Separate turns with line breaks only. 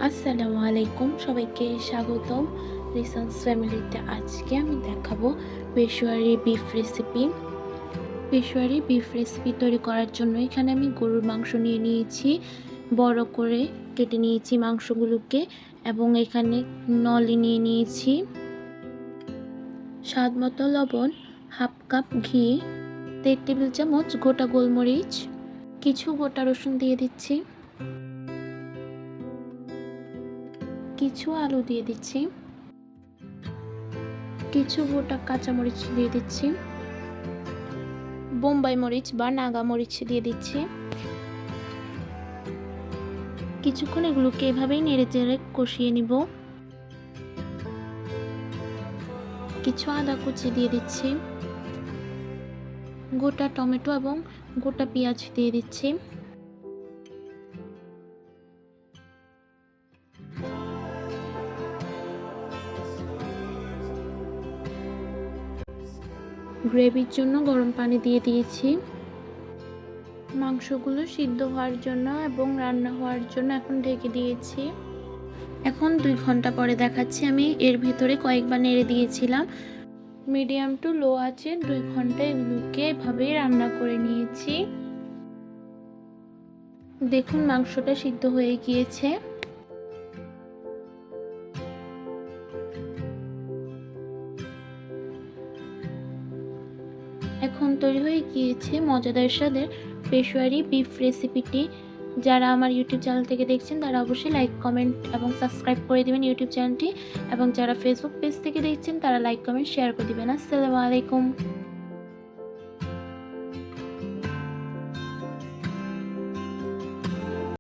আসসালামু আলাইকুম, সবাইকে স্বাগতম রিসান্স ফ্যামিলিতে। আজকে আমি দেখাবো Peshawari beef recipe. Peshawari beef recipe তৈরি করার জন্য এখানে আমি গরুর মাংস নিয়ে নিয়েছি, বড় করে কেটে নিয়েছি মাংসগুলোকে, এবং এখানে নলি নিয়ে নিয়েছি, স্বাদ মতো লবণ, হাফ কাপ ঘি, 1.5 টেবিল চামচ গোটা গোলমরিচ, কিছু গোটা রসুন দিয়ে দিচ্ছি, কিছু আলু দিয়ে দিচ্ছি, কিছু গোটা কাঁচামরিচ দিয়ে দিচ্ছি, বোম্বাই মরিচ বা নাগা মরিচ দিয়ে দিচ্ছি। কিছুক্ষণ এগুলোকে এভাবেই নেড়ে চেড়ে কষিয়ে নিব। কিছু আদা কুচি দিয়ে দিচ্ছি, গোটা টমেটো এবং গোটা পেঁয়াজ দিয়ে দিচ্ছি, গ্রেভির জন্য গরম পানি দিয়ে দিয়েছি। মাংসগুলো সিদ্ধ হওয়ার জন্য এবং রান্না হওয়ার জন্য এখন ঢেকে দিয়েছি। এখন 2 ঘন্টা পরে দেখাচ্ছি। আমি এর ভিতরে কয়েকবার নেড়ে দিয়েছিলাম। মিডিয়াম টু লো আঁচে 2 ঘন্টা এগুলোকে এভাবেই রান্না করে নিয়েছি। দেখুন মাংসটা সিদ্ধ হয়ে গিয়েছে। এখন তৈরি হয়ে গিয়েছে মজাদার স্বাদের পেশোয়ারি বিফ রেসিপিটি। যারা আমার ইউটিউব চ্যানেল থেকে দেখছেন তারা অবশ্যই লাইক, কমেন্ট এবং সাবস্ক্রাইব করে দেবেন ইউটিউব চ্যানেলটি, এবং যারা ফেসবুক পেজ থেকে দেখছেন তারা লাইক, কমেন্ট, শেয়ার করে দেবেন। আসসালামু আলাইকুম।